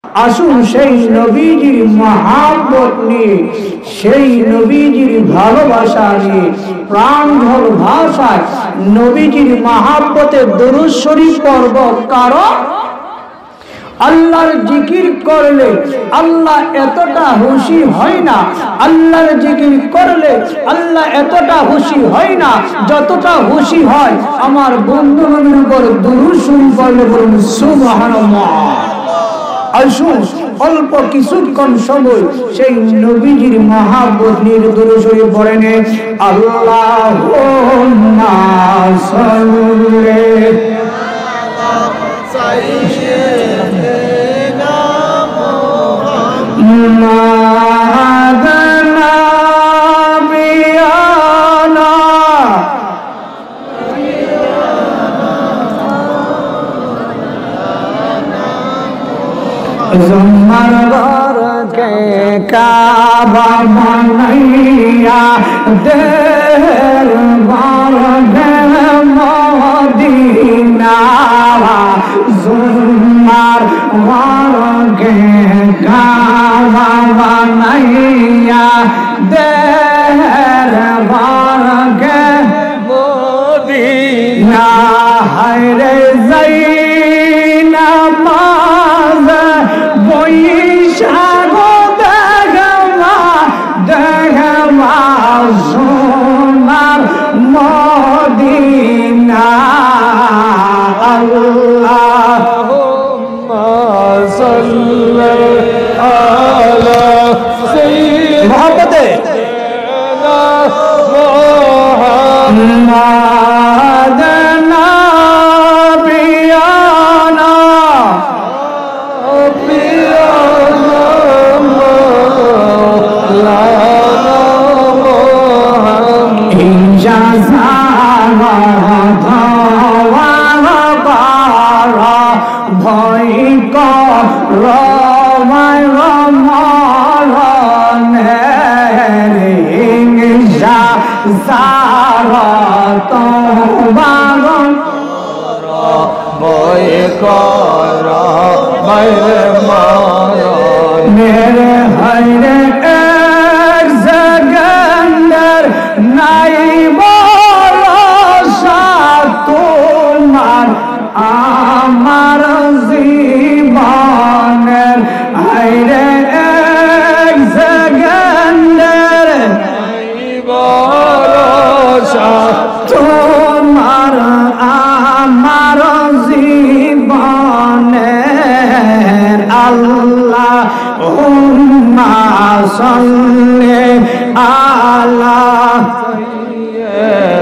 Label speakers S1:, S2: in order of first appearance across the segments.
S1: আসুন সেই নবীজির মহব্বত নিয়ে, সেই নবীজির ভালোবাসা নিয়ে প্রাণঢল ভাষায় নবীজির মহব্বতে দরুদ শরীফ পড়ব। কারণ আল্লাহর জিকির করলে আল্লাহ এতটা খুশি হয় না, আল্লাহর জিকির করলে আল্লাহ এতটা খুশি হয় না যতটা খুশি হয় আমার বন্ধু নবীর উপর দরুদ শরীফ পড়লে। বলুন সুবহানাল্লাহ। আসুন অল্প কিছুক্ষণ সময় সেই নবীজির মহব্বত নিয়ে দরুদ শরীফ পড়েন। আল্লাহুম্মা সাল্লি সাইয়্যিদিনা মুহাম্মাদিন নাবিয়ানা जुम्मर घर के काबा बनैया देर घर के मदीना। जुम्मर घर के काबा बनैया देर घर के मदीना। हरे সোনার মদিনা। আল্লাহুম্মা সাল্লি আলা সাইয়্যিদিনা মুহাম্মাদিন নাবিয়ানা मेरे हरे एक जगंदर नहीं भरोसा तुम्हार আমার জীবনের। হরে এক জগন্দের নাই ভরসা তোমার আমার জীবনের। আল্লাহুম্মা সাল্লি আলা সাইয়্যিদিনা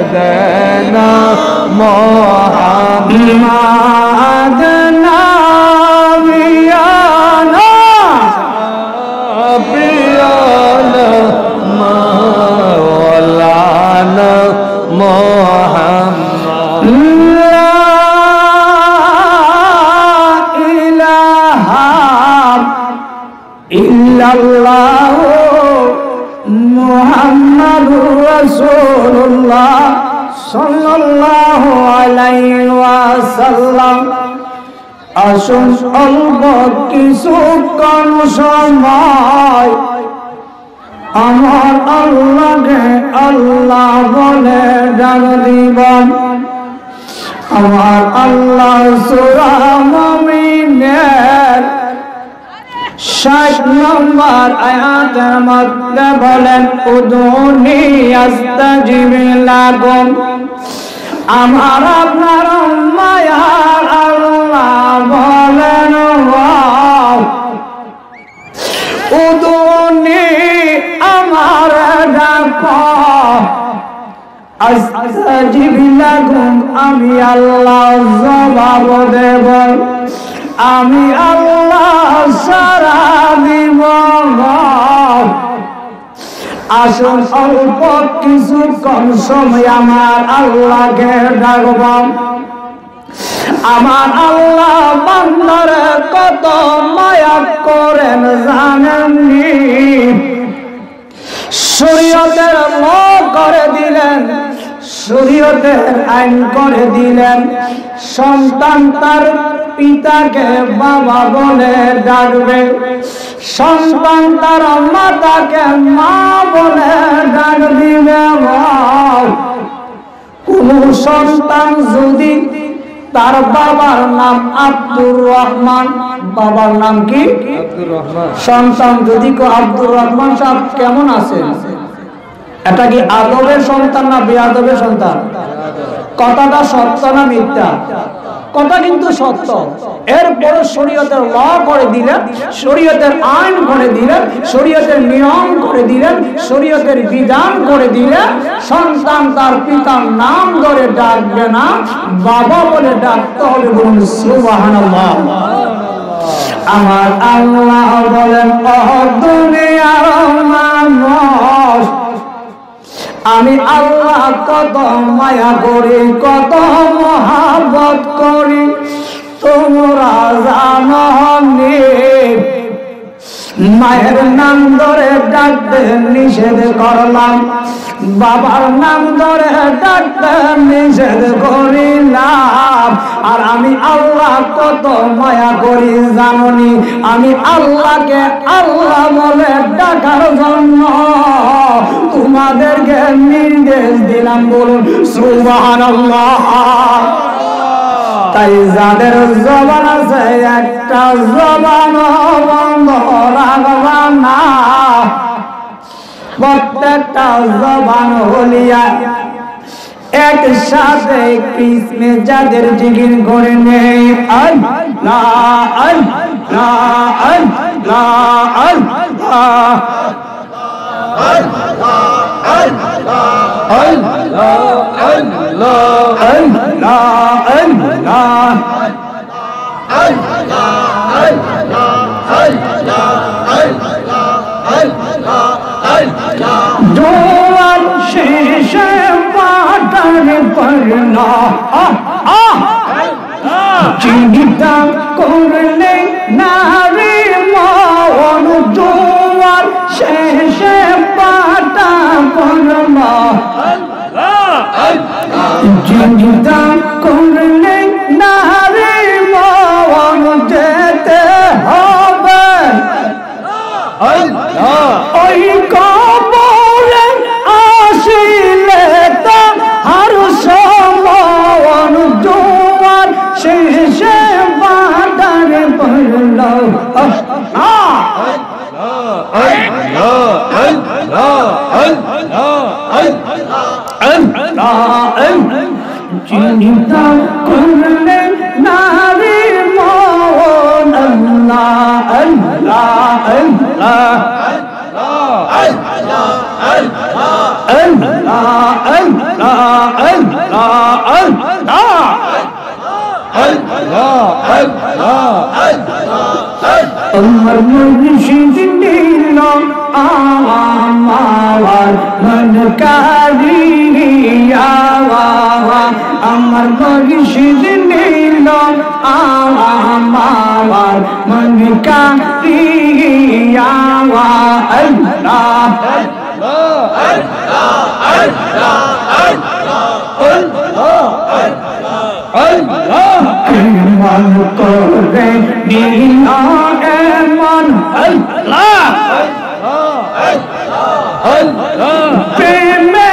S1: মুহাম্মাদিন নাবিয়ানা মাওলানা মুহাম্মদ। লা ইলাহা ইল্লাল্লাহ মুহাম্মাদুর রাসূলুল্লাহ সাল্লাল্লাহু আলাইহি ওয়াসাল্লাম। আসুন অল্প কিছুক্ষণ সময় আমার আল্লাহকে আল্লাহ বলে ডাক দিবেন। আমার আল্লাহ সূরা মুমিনের 60 নম্বর আয়াতের মধ্যে বলেন উদুনি আস্তাজিব লাকুম। আমার আপনার মায়ার আল্লাহ বলেন উদুনি আমার ডাকো আস্তাজিব লাকুম, আমি আল্লাহ জবাব দেব, আমি আল্লাহ সাড়া দিব। আসুন অল্প কিছুক্ষণ সময় আমার আল্লাহকে ডাকব। আমার আল্লাহ বান্দারে কত মায়া করেন জানেননি? শরীয়তের ল করে দিলেন, শরীয়তের আইন করে দিলেন। সন্তান তার পিতাকে বাবা বলে ডাকবে, সন্তান তার মাতাকে মা বলে ডাক দিবে। কোন সন্তান যদি তার বাবার নাম আব্দুর রহমান, বাবার নাম কি? আব্দুর রহমান। সন্তান যদি আব্দুর রহমান সাহেব কেমন আছে, এটা কি আদবের সন্তান না বেয়াদবের সন্তান? কথাটা সত্য না মিথ্যা? কথা কিন্তু সত্য। এরপরে শরীয়তের ল করে দিলেন, শরীয়তের আইন করে দিলেন, শরীয়তের নিয়ম করে দিলেন, শরীয়তের বিধান করে দিলেন। সন্তান তার পিতার নাম ধরে ডাকবে না, বাবা বলে ডাকতে হবে। বলুন সুবহানাল্লাহ। আমার আল্লাহ বলেন, ও দুনিয়ার মানুষ, আমি আল্লাহ কত মায়া করি, কত মহাব্বত করি, তোমরা জানো নি। মায়ের নাম ধরে ডাকতে নিষেধ করলাম, বাবার নাম ধরে ডাকতে নিষেধ করিলাম। আর আমি আল্লাহ কত মায়া করি জানি। আমি আল্লাহকে আল্লাহ বলে ডাকার জন্য তোমাদেরকে নির্দেশ দিলাম। বলুন সুবহানাল্লাহ। তাই যাদের জবান আছে একটা জবান বন্ধ রাখবা না, প্রত্যেকটা জবান হলিয়া একসাথে কিসমে যাদের জিকির করে নেই আল্লাহ আল্লাহ আল্লাহ আল্লাহ জোয়ার শেষে পাটার পড়না চিন্তা করলে নারী মন, জোয়ার শেষে পাটা পড়না চিন্তা করলে নারী মন, যেতে হবে ওই কবরে আসিলে তার সমন। জোয়ার শেষে বাটার পড়ল চিন্তা করলে নারী মন। আল্লাহ আল্লাহ আমার মুর্শিদ দিল আমার মন কারিয়া, আমার মুর্শিদ দিল আমার মন কারিয়া। আল্লাহ মন করে দিল মন আল্লাহ প্রেমে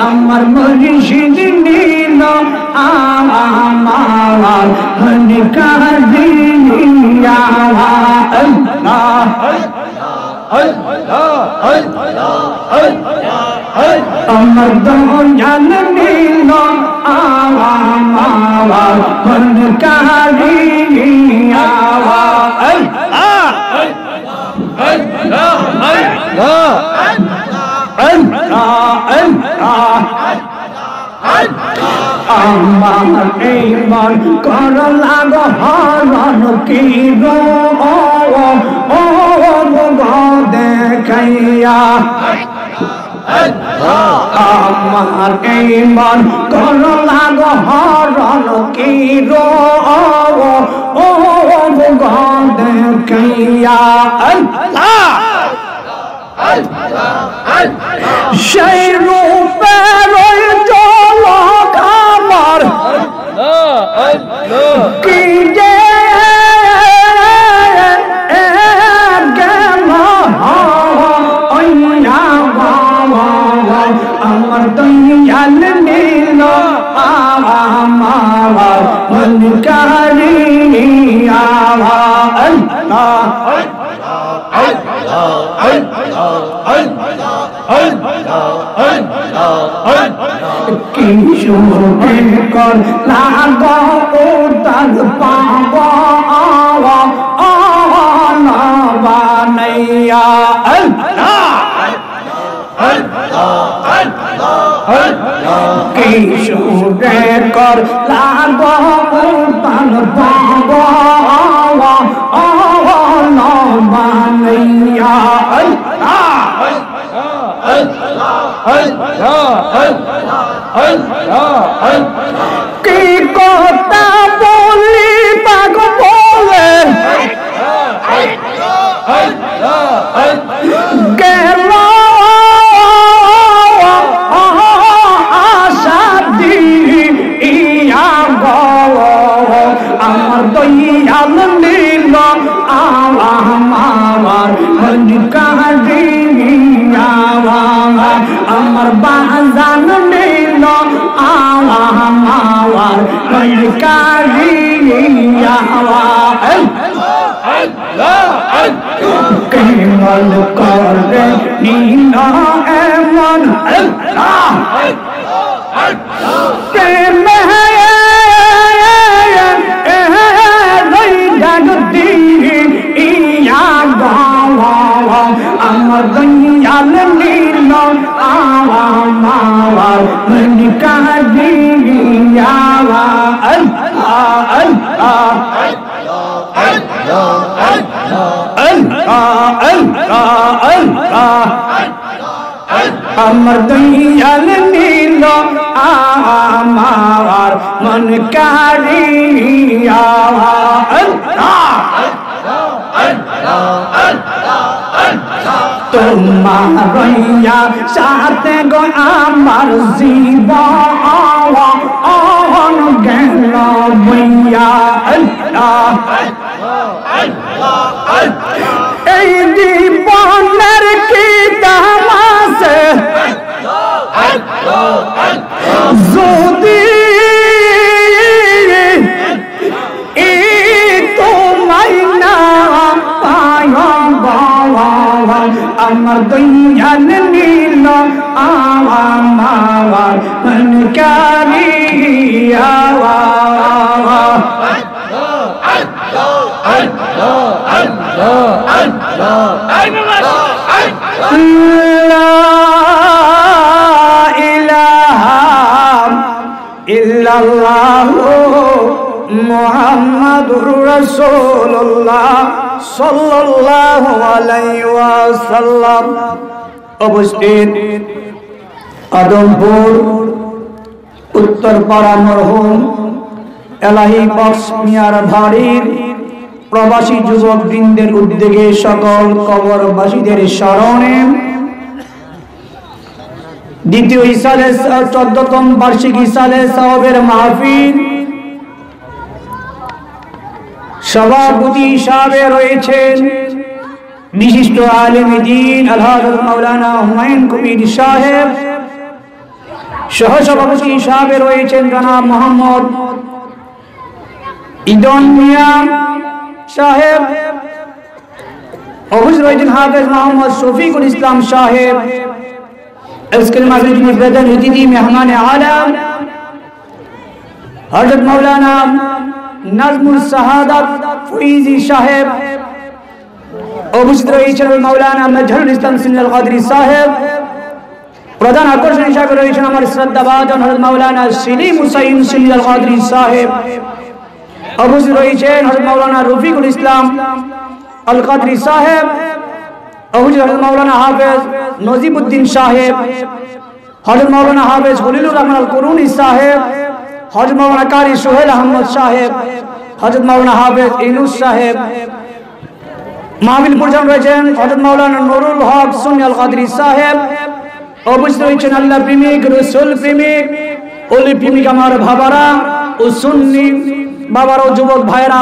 S1: আমার মুর্শিদ নিল আমার মন কারিয়া। আল্লাহ আমার দয়াল নিল আমার মন কারিয়া। আমার এই মন কর লাগো হরণ কি গো দেখাইয়া। আমার এই মন কর লাগো হরণ কি গো দেখাইয়া। সেই রূপের ওই ঝলক আমার কি যে আমার দয়াল নীল আমার মন কারিয়া কি শুনে কর লাগো উতাল পাওয়া বানাইয়া কি শুনে কর লাগো উতাল পাওয়া বানাইয়া কি কথা বলি পাগ বলে গেল আশা দিয়া আমার দয়াল নীল আমার মন কারিয়া আমার বাজান নীল আমার মন কারিয়া কেমন করে নীল এমন আমার দয়াল নীল আমার মন কারিয়া আমার দয়াল নীল আমার মন কারিয়া তোমার সাথে গো আমার জীবন গেল বইয়া এই জীবনের কি দাম আছে যদি তোমায় না পায় আমার দয়াল নীল আমার মন কারিয়া লা ইলাহা ইল্লাল্লাহ মুহাম্মাদুর রাসূলুল্লাহ সাল্লাল্লাহু আলাইহি ওয়াসাল্লাম। উপস্থিত আদমপুর উত্তরপাড়া মরহুম এলাহি বক্স মিয়ার ভাড়ির প্রবাসী যুবক বৃন্দের উদ্যোগে সকল কবরবাসীদের স্মরণে দ্বিতীয় ইসালে 14তম বার্ষিক ইসালে সাওয়াবের মাহফিল সভাপতি হিসাবে রয়েছেন বিশিষ্ট আলেম দ্বীন আল-হযরত মাওলানা হুমায়ুন কবির সাহেব। সহসভাপতি হিসাবে রয়েছেন জনাব মোহাম্মদ ইদন মিয়া সাহেব। উপস্থিত রয়েছেন হাফেজ মোহাম্মদ শফিকুল ইসলাম সাহেব। इसके माहफिल में प्रधान अतिथि मेहमान आलम हजरत मौलाना नज़मुल शहादत फैजी साहेब। उपस्थित रয়েছেন मौलाना मजहरुल इस्लाम सिन्नल कादरी साहेब। प्रधान आकर्षण हिसाবে রয়েছেন আমার শ্রদ্ধাভাজন হযরত মাওলানা সেলিম হুসাইন সিন্নাল কাদরি সাহেব। উপস্থিত রয়েছেন হযরত মাওলানা রফিকুল ইসলাম আল কাদরি সাহেব। उपस्थित हज़रत मौलाना हाफिज नजीबुद्दीन साहेब, हज़रत मौलाना हाफिज खलीलुर रहमान अल कुरूनी साहेब, हज़रत मौलाना कारी सुहेल अहमद साहेब, हज़रत मौलाना हाफिज इनुस साहेब। মাহফিল পরিচালনা রয়েছেন হযরত মাওলানা নুরুল হক সুন্নি আল কাদরি সাহেব, উপস্থিত রয়েছেন আল্লাহ প্রেমিক, রাসূল প্রেমিক, ওলি প্রেমিক আমার বাবারা ও সুন্নি বাবারা ও যুবক ভাইরা,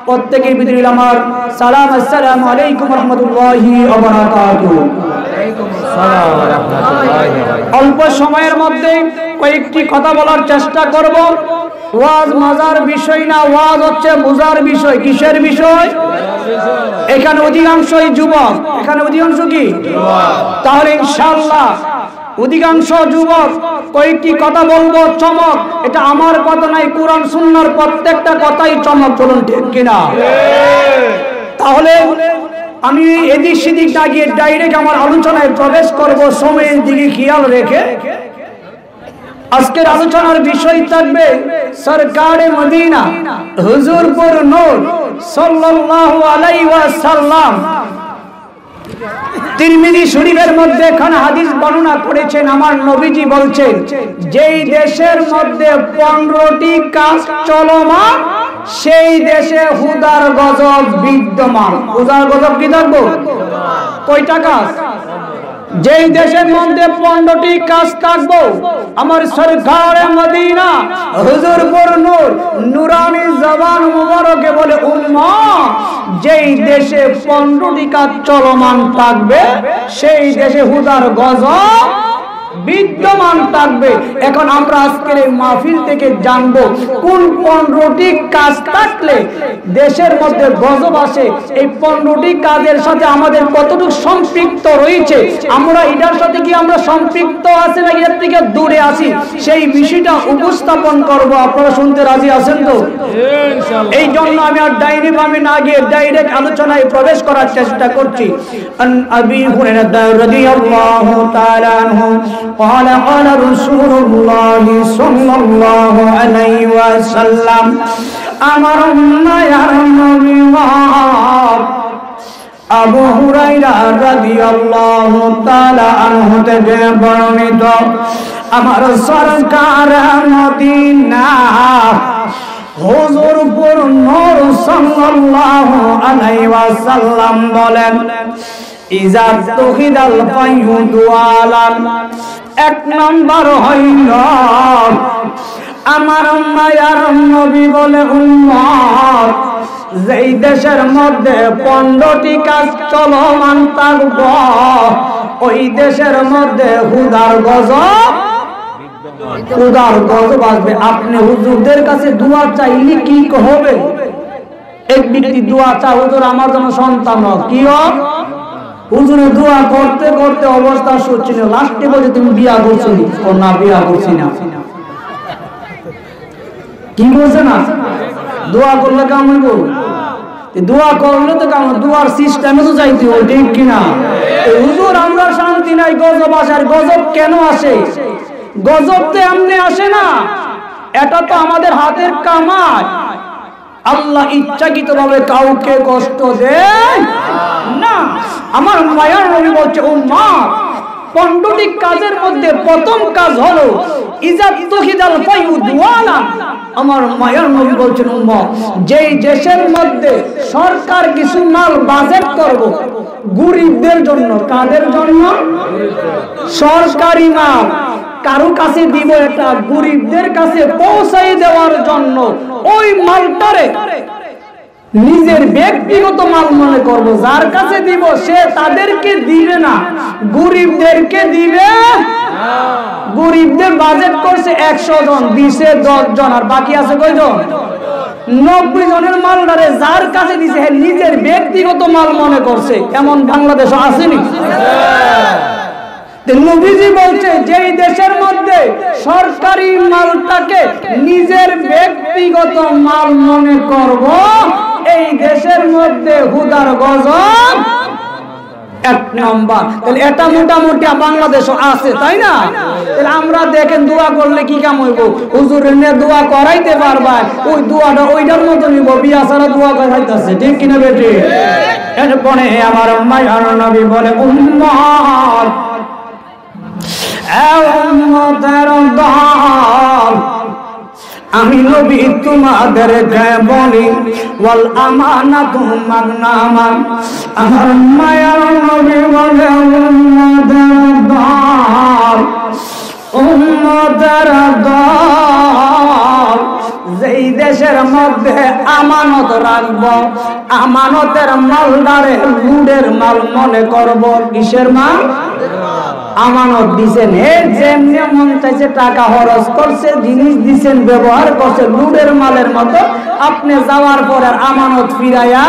S1: প্রত্যেকের ভিতরে আমার সালাম। আসসালামু আলাইকুম ওয়া রাহমাতুল্লাহি ওয়া বারাকাতুহু। অল্প সময়ের মধ্যে কয়েকটি কথা বলার চেষ্টা করব। ওয়াজ মজার বিষয় না, ওয়াজ হচ্ছে বোঝার বিষয়। কিসের বিষয়? এখানে অধিকাংশই যুবক, এখানে অধিকাংশ কি? তাহলে ইনশাআল্লাহ অধিকাংশ যুবক কয়েকটি কথা বলবো চমক। এটা আমার কথা নাই, কোরআন সুন্নাহর প্রত্যেকটা কথাই চমক। চলুন ঠিক কিনা? তাহলে আমি এদিক সেদিক না গিয়ে ডাইরেক্ট আমার আলোচনায় প্রবেশ করব সময়ের দিকে খেয়াল রেখে। আজকের আলোচনার বিষয় থাকবে সরকারে মদিনা হুজুর পুর নূর সাল্লাল্লাহু আলাইহি ওয়াসাল্লাম। তিরমিজি শরীফের মধ্যে এখানে হাদিস বর্ণনা করেছেন, আমার নবীজি বলছেন যেই দেশের মধ্যে 15টি কাজ চলমান সেই দেশে হুদার গজব বিদ্যমান। হুদার গজব কি থাকবো? কয়টা কাজ? যেই দেশের মধ্যে 15টি কাজ থাকবো, আমার সরকারে মদিনা হুজুর পুর নূর নুরানি জবান মুবারকে বলে উম্মাহ, যেই দেশে 15টি কাজ চলমান থাকবে সেই দেশে হুদার গজব বিদ্যমান থাকবে। এখন আমরা আজকের এই মাহফিল থেকে জানবো কোন 15টি কাজ থাকলে দেশের মধ্যে গজব আসে। এই 15টি কাজের সাথে আমাদের কতটুকু সম্পৃক্ত রয়েছে, আমরা এটার সাথে কি আমরা সম্পৃক্ত আছি না এর থেকে দূরে আছি, সেই বিষয়টা উপস্থাপন করব। আপনারা শুনতে রাজি আছেন তো? এই জন্য আমি আর ডাইনি বামে না গিয়ে ডাইরেক্ট আলোচনায় প্রবেশ করার চেষ্টা করছি। আবি হুরায়রা রাদিয়াল্লাহু তাআলা আনহু قال قال رسول الله صلى الله عليه وسلم আমার মায়ার নবী আবু হুরায়রা রাদিয়াল্লাহু তাআলা আনহু থেকে বর্ণিত, আমার সরকার মদিনা হুজুর পুর নূর সাল্লাল্লাহু আলাইহি ওয়াসাল্লাম বলেন ইজা তুহিদাল ফায়ুদু আলান। এক নম্বর হইল আমার মায়ার নবী বলে উম্মত, যেই দেশের মধ্যে 15টি কাজ চলমান থাকব ওই দেশের মধ্যে হুদার গজব আসবে। আপনি হুজুরদের কাছে দোয়া চাইলে কি হবে? এক ব্যক্তি দোয়া চায়, হুজুর আমার জন্য সন্তান হোক। কি হোক? হুজুরে দোয়া করতে করতে অবস্থা সচ্ছিল, লাস্টে বলে তুমি বিয়া করছো? না, বিয়া করছি না। কি বলছে না? দোয়া করলে কেমন করবো? দোয়া করলে তো কেমন, দোয়ার সিস্টেমে তো চাইতে হয়, ঠিক কিনা? হুজুর আমরা শান্তি নাই, গজব আসে। আর গজব কেন আসে? গজব তো এমনি আসে না, এটা তো আমাদের হাতের কামাই। আল্লাহ ইচ্ছাকৃতভাবে কাউকে কষ্ট দেয় না। আমার মায়ার নবী বলছে উম্মাহ, 15টি কাজের মধ্যে প্রথম কাজ হলো ইজাত তুহিদাল ফায়ুদু আলান। আমার মায়ার নবী বলছেন উম্মাহ, যেই দেশের মধ্যে সরকার কিছু মাল বাজেট করব গরিবদের জন্য। কাদের জন্য? সরকারি মাল কারো কাছে দিব, এটা গরিবদের কাছে পৌঁছাই দেওয়ার জন্য। ওই মালটারে নিজের ব্যক্তিগত মাল মনে করব, যার কাছে দিব সে তাদেরকে দিবে না, গরিবদেরকে দিবে। গরিবদের বাজেট করছে 100 জন, 20-এ 10 জন, আর বাকি আছে কয়জন? 90 জনের মালটারে যার কাছে দিছে নিজের ব্যক্তিগত মাল মনে করছে। এমন বাংলাদেশে আসেনি? নবীজি বলছে যেই দেশের মধ্যে সরকারি মালটাকে নিজের ব্যক্তিগত মাল মনে করব এই দেশের মধ্যে হুদার গজব এক নাম্বার। তাহলে এটা মোটামুটি বাংলাদেশও আছে, তাই না? তাহলে আমরা দেখেন দোয়া করলে কি কাম হইব? হুজুরের নিয়ে দোয়া করাইতে পারবা, ওই দোয়াটা ওইটার মতো নিব, বিয়া ছাড়া দোয়া করাইতেছে, ঠিক কিনা বেটি? এরপরে আমার মায়ার নবী বলে উম্মত, আমি নবী তোমাদেরকে বলি ওয়াল আমানাতু মাগনামা আমার মায়ার নবী বলে উম্মতের দল যেই দেশের মধ্যে আমানত রাখবো আমানতের মালদারে লুডের মাল মনে করবো কিসের মাল আমানত দিছেন যেমনি মন চাইছে টাকা খরচ করছে জিনিস দিছেন ব্যবহার করছে লুডের মালের মতো আপনি যাওয়ার পর আর আমানত ফিরাইয়া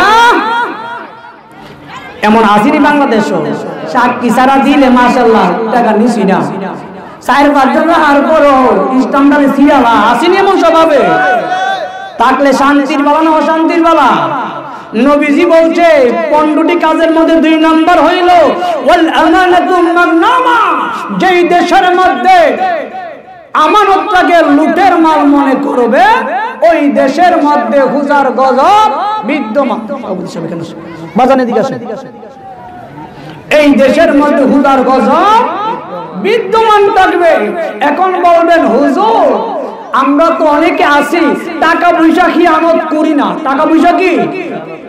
S1: এমন আসেনি বাংলাদেশও সাক্ষী ছাড়া দিলে মাশাআল্লাহ টাকা নিছি না 4-5 জন আর পরও স্ট্যান্ডার্ডে সিরিয়াল আসেনি এমন স্বভাবে থাকলে শান্তির বেলা না অশান্তির বেলা নবীজি বলছে 15টি কাজের মধ্যে 2 নাম্বার হইল ওয়াল আমানাতু মাগনামা যেই দেশের মধ্যে আমানতটাকে লুটের মাল মনে করবে ওই দেশের মধ্যে হুজার গজব বিদ্যমান বাজানে দিকে আসে এই দেশের মধ্যে হুজার গজব বিদ্যমান থাকবে এখন বলবেন হুজুর আমরা তো অনেকে আছি টাকা পয়সা খিয়ানত করি না টাকা পয়সা কি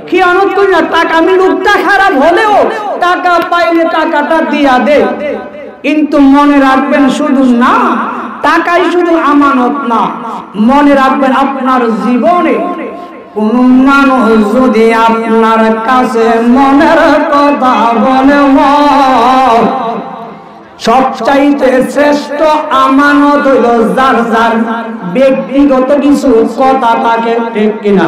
S1: খিয়ানত করি না টাকা আমি লোকটা খারাপ হলেও টাকা পাইলে টাকাটা দিয়া দে কিন্তু মনে রাখবেন শুধু না টাকাই শুধু আমানত না মনে রাখবেন আপনার জীবনে কোন মানুষ যদি আপনার কাছে মনের কথা বলে সবচাইতে শ্রেষ্ঠ আমানত হইল যার যার ব্যক্তিগত কিছু কথা থাকে ঠিক কিনা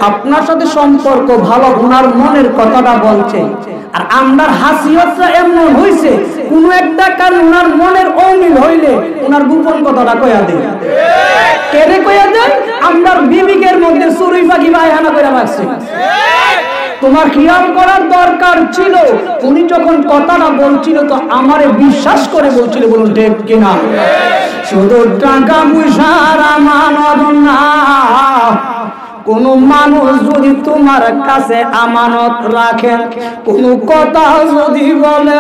S1: আপনার সাথে সম্পর্ক ভালো ওনার মনের কথাটা বলছে আর আমরার হাসিয়তটা এমন হইছে কোন একটা কারণ ওনার মনের অমিল হইলে ওনার গোপন কথাটা কইয়া দেয় কেড়ে কইয়া দেয় আমরার বিবেকের মধ্যে চুরি ফাঁকি বায়হানা করে রাখছে তোমার খেয়াল করার দরকার ছিল উনি যখন কথাটা বলছিল তো আমারে বিশ্বাস করে বলছিল বলুন ঠিক কিনা শুধু টাকা পয়সার আমানত না কোন মানুষ যদি তোমার কাছে আমানত রাখে কোন কথা যদি বলে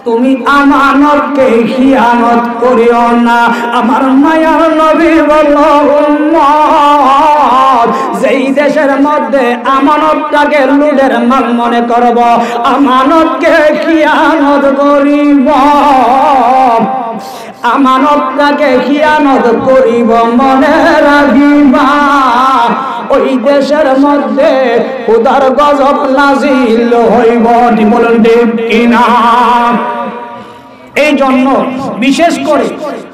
S1: তুমি আমানতকে খিয়ানত করিও না আমার মায়ার নবী বলল যেই দেশের মধ্যে আমানতটাকে লুটের মাল মনে করব আমানতকে খিয়ানত করিব আমানতটাকে খিয়ানত করিব মনে রাখিবা ওই দেশের মধ্যে খোদার গজব নাজিল হইব বলেন ঠিক কিনা এই জন্য বিশেষ করে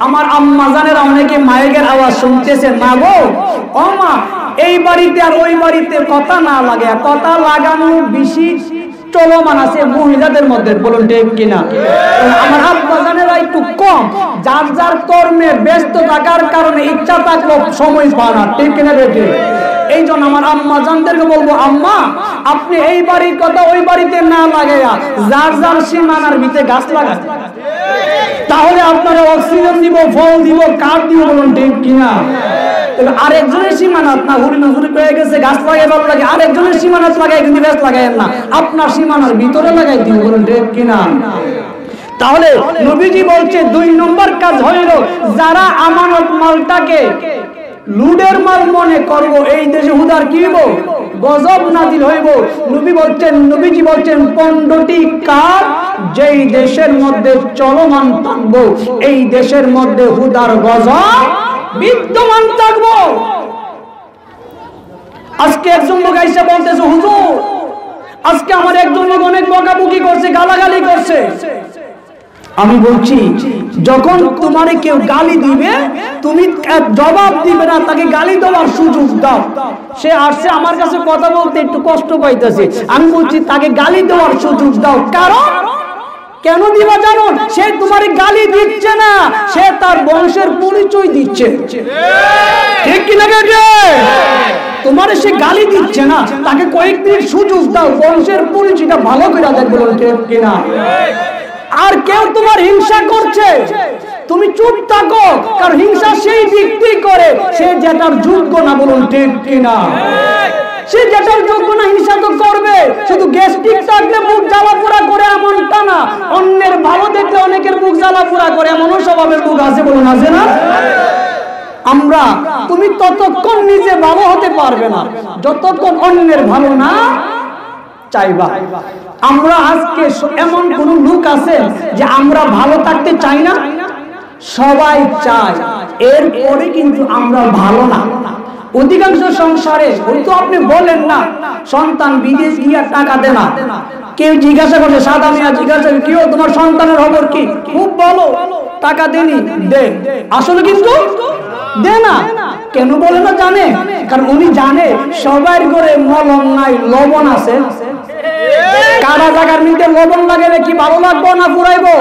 S1: আমার আম্মা জানেরা অনেকে মায়ের আওয়াজ শুনতেছেন মা গো ও মা এই বাড়িতে আর ওই বাড়িতে কথা না লাগে কথা লাগানো বেশি চলমান আছে মহিলাদের মধ্যে বলুন ঠিক কিনা আমার আব্বা জানেরা একটু কম যার যার কর্মে ব্যস্ত থাকার কারণে ইচ্ছা থাকলেও সময় পায় না ঠিক কিনা বেটে এই জন্য আমার আম্মা জানদেরকে বলবো আম্মা আপনি এই বাড়ির কথা ওই বাড়িতে না লাগাইয়া যার যার সীমানার ভিতরে গাছ লাগান তাহলে আপনারা অক্সিজেন দিব ফল দিব কাঠ দিব বলুন ঠিক কিনা আরেকজনের সীমানাত না হুড়ি নজুরি পেয়ে গেছে গাছ লাগাই ভালো লাগে আরেকজনের সীমানাত লাগাই কিন্তু গাছ লাগাইয়েন না আপনার সীমানার ভিতরে লাগাই দিব বলুন ঠিক কিনা তাহলে নবীজি বলছে 2 নম্বর কাজ হইল যারা আমানত মালটাকে লুডের মাল মনে করব এই দেশে হুদার কি হইব গজব নাজিল হইব নবীজি বলছেন 15টি কাজ যেই দেশের মধ্যে চলমান থাকবো এই দেশের মধ্যে হুদার গজব বিদ্যমান থাকবো আজকে একজন লোক এসে বলতেছে হুজুর আজকে আমার একজন লোক অনেক বকাবকি করছে গালাগালি করছে আমি বলছি যখন তোমারে কেউ গালি দিবে তুমি জবাব দিবে না তাকে গালি দেওয়ার সুযোগ দাও সে আসছে আমার কাছে কথা বলতে একটু কষ্ট পাইতেছে আমি বলছি তাকে গালি দেওয়ার সুযোগ দাও কারণ কেন দিবা জানো সে তোমারে গালি দিচ্ছে না সে তার বংশের পরিচয় দিচ্ছে ঠিক কি না বেটে তোমারে সে গালি দিচ্ছে না তাকে কয়েকদিন সুযোগ দাও বংশের পরিচয়টা ভালো করে দেখবে ঠিক কি না আর কেউ তোমার হিংসা করছে তুমি চুপ থাকো কারণ হিংসা সেই ব্যক্তি করে সে যেটার যোগ্য না বলুন ঠিক কিনা সে যেটার যোগ্য না হিংসা তো করবে শুধু গ্যাস্ট্রিক থাকলে মুখ জ্বালাপোড়া করে এমনটা না অন্যের ভালো দেখলে অনেকের মুখ জ্বালাপোড়া করে এমনও স্বভাবের লোক আছে বলুন আছে না আমরা তুমি ততক্ষণ নিজে ভালো হতে পারবে না যতক্ষণ অন্যের ভালো না চাইবা। আমরা আজকে এমন কোন লোক আছে যে আমরা ভালো থাকতে চাই না? সবাই চায়, এরপরে কিন্তু আমরা ভালো না। অধিকাংশ সংসারে হয়তো আপনি বলেন না সন্তান বিদেশ গিয়ে টাকা দে না, কেউ জিজ্ঞাসা করছে, সাদা মিয়া জিজ্ঞাসা কি তোমার সন্তানের খবর কি, খুব ভালো, টাকা দেনি, দে, আসলে কিন্তু দে না। কেন বলে না জানে? কারণ উনি জানে সবার ঘরে মলম নাই, লবণ আছে। কারা জায়গার মধ্যে লবণ লাগালে কি ভালো লাগবো না ফুরাইবো?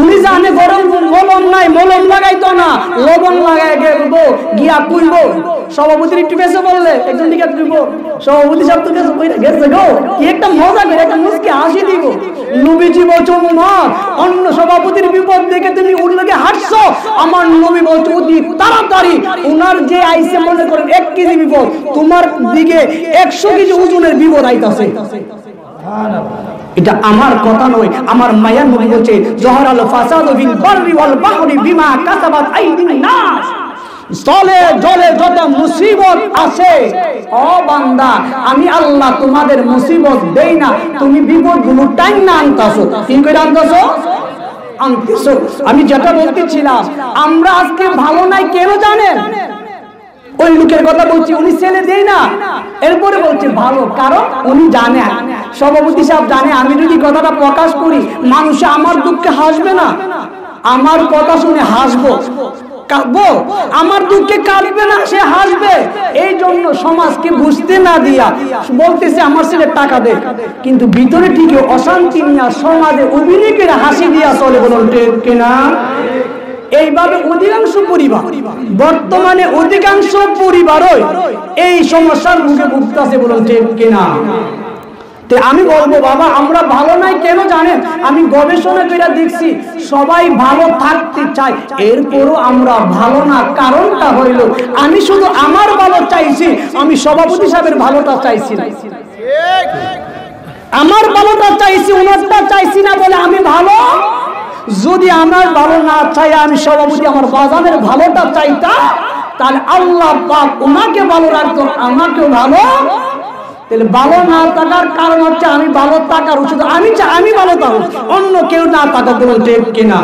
S1: উনি জানে গরম মলম নাই, মলম লাগাইতো না, লবণ লাগাই গেলবো গিয়া কুইব। সভাপতির একটু গেছে বললে একজন দিকে কুইব, সভাপতি সাহেব তো গেছে গো, কি একটা মজা করে একটা মুসকি হাসি দিব। নবীজি বলছো উমর, অন্য সভাপতির বিপদ দেখে তুমি উল্লেখে হাসছো, আমার নবী বলছো অতি তাড়াতাড়ি উনার যে আইসে মনে করেন 1 কেজি বিপদ, তোমার দিকে 100 কেজি ওজনের বিপদ আইতাছে। এটা আমার কথা নয়, আমার মায়ার নবী বলছে জহরাল ফাসাদু ফিল বাররি ওয়াল বাহরি বিমা কাসাবাত আইদিন নাস। স্থলে জলে যত মুসিবত আছে, ও বান্দা আমি আল্লাহ তোমাদের মুসিবত দেই না, তুমি বিপদগুলো টাইম না আনতাছো। কি করে আনতাছো? আনতেছো। আমি যেটা বলতেছিলাম, আমরা আজকে ভালো নাই কেন জানেন? ওই লোকের কথা বলছি, উনি ছেলে দেই না, এরপরে বলছে ভালো, কারণ উনি জানে, সভাপতি সাহেব জানে আমি যদি কথাটা প্রকাশ করি মানুষ আমার দুঃখে হাসবে না, আমার কথা শুনে হাসবো, কাঁদবো, আমার দুঃখে কাঁদবে না, সে হাসবে। এই জন্য সমাজকে বুঝতে না দিয়া বলতেছে আমার ছেলে টাকা দে, কিন্তু ভিতরে ঠিকই অশান্তি নিয়ে সমাজে অভিনয় করে হাসি দিয়া চলে। বলুন ঠিক কিনা? এইভাবে অধিকাংশ পরিবার, বর্তমানে অধিকাংশ পরিবারই এই সমস্যার মুখে ভুগতেছে। বলুন ঠিক কিনা? আমি বলবো বাবা আমরা ভালো নাই কেন জানেন? আমি গবেষণা করে দেখছি সবাই ভালো থাকতে চায়, এরপরও আমরা ভালো না। কারণটা হইল আমি শুধু আমার ভালো চাইছি, আমি সভাপতি সাহেবের ভালোটা চাইছি না, আমার ভালোটা চাইছি, ওনারটা চাইছি না বলে আমি ভালো। যদি আমার ভালো না চাই, আমি সভাপতি আমার বাজানের ভালোটা চাইতাম, তাহলে আল্লাহ পাক ওনাকে ভালো রাখতো, আমাকেও ভালো। তাহলে ভালো না থাকার কারণ হচ্ছে আমি ভালো থাকার উচিত, আমি চাই আমি ভালো থাকবো, অন্য কেউ না থাকা। বলুন ঠিক কিনা?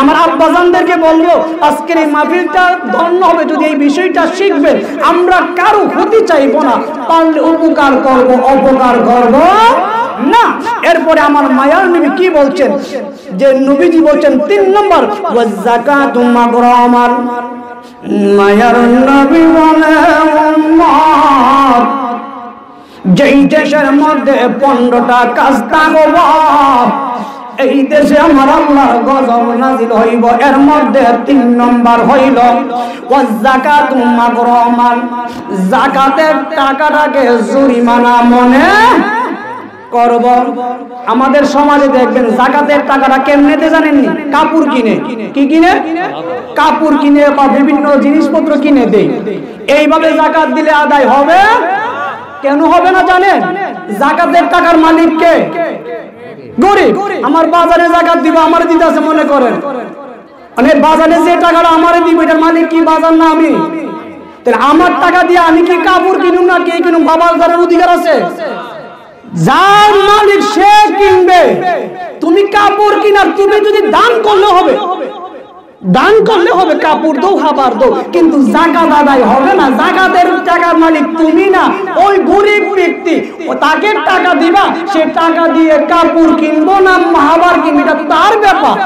S1: আমার আব্বাজানদেরকে বলবো আজকের এই মাহফিলটা ধন্য হবে যদি এই বিষয়টা শিখবে। আমরা কারো ক্ষতি চাইবো না, পারলে উপকার করব, অপকার করব না। এরপরে আমার মায়ার নবী কি বলছেন? যে নবীজি বলছেন 3 নম্বর ওয়াযাকাতু মাগরামান। মায়ার নবী বলেন যেই দেশের মধ্যে 15টা কাজ থাকব, এই দেশে আমার আল্লাহর গজব নাযিল হইব। এর মধ্যে 3 নম্বর হইল ওয়াযাকাতু মাগরামান, যাকাতের টাকাটাকে জরিমানা মনে করব। আমাদের সমাজে দেখবেন যাকাতের টাকাটা কেমনেতে জানেননি? কাপড় কিনে, কি কিনে? কাপড় কিনে বা বিভিন্ন জিনিসপত্র কিনে দেয়। এইভাবে যাকাত দিলে আদায় হবে? কেন হবে না জানেন? যাকাতের টাকার মালিক কে? গরিব। আমার বাজারে যাকাত দিব, আমার দিতে আছে মনে করেন, মানে বাজারে যে টাকাটা আমারে দিব এটার মালিক কি? বাজার না আমি? তাহলে আমার টাকা দিয়ে আমি কি কাপড় কিনুম না কে কিনুম? বাজারের অধিকার আছে, যার মালিক সে কিনবে। তুমি কাপড় কিনার, তুমি যদি দান করলে হবে, দান করলে হবে, কাপড় দো, খাবার দো, কিন্তু যাকাত আদায় হবে না। যাকাতের টাকার মালিক তুমি না, ওই গরিব ব্যক্তি, তাকে টাকা দিবা, সে টাকা দিয়ে কাপড় কিনবো না খাবার কিনবে, এটা তার ব্যাপার।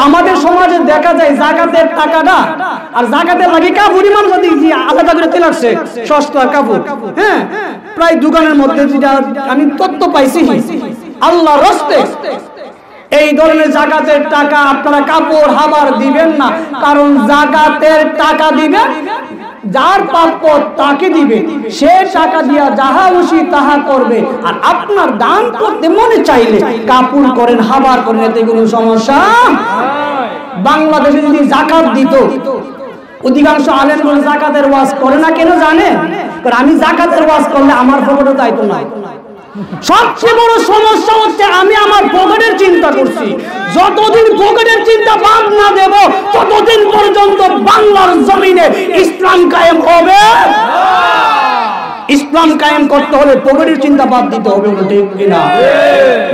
S1: আমাদের সমাজে দেখা যায় যাকাতের টাকাটা আর যাকাতের লাগে কাপড়ই মানুষ আলাদা করে তেল আসছে, সস্তা কাপড়। হ্যাঁ, প্রায় দোকানের মধ্যে যেটা আমি তথ্য পাইছি আল্লাহর রাস্তে, এই ধরনের যাকাতের টাকা আপনারা কাপড় হাবার দিবেন না। কারণ যাকাতের টাকা দিবে যার প্রাপ্য তাকে দিবে, সে টাকা দিয়া যাহা খুশি তাহা করবে। আর আপনার দান করতে মনে চাইলে কাপড় করেন, হাবার করেন, এতে কোনো সমস্যা। বাংলাদেশে যদি যাকাত দিত, অধিকাংশ আলেমগণ যাকাতের ওয়াজ করে না কেন জানেন? কারণ আমি যাকাতের ওয়াজ করলে আমার পকেটে যাইতো না। সবচেয়ে বড় সমস্যা হচ্ছে আমি আমার পকেটের চিন্তা করছি। যতদিন পকেটের চিন্তা বাদ না দেব ততদিন পর্যন্ত বাংলা বাংলার জমিনে ইসলাম কায়েম হবে। ইসলাম কায়েম করতে হলে পগড়ির চিন্তা বাদ দিতে হবে, ঠিক কিনা?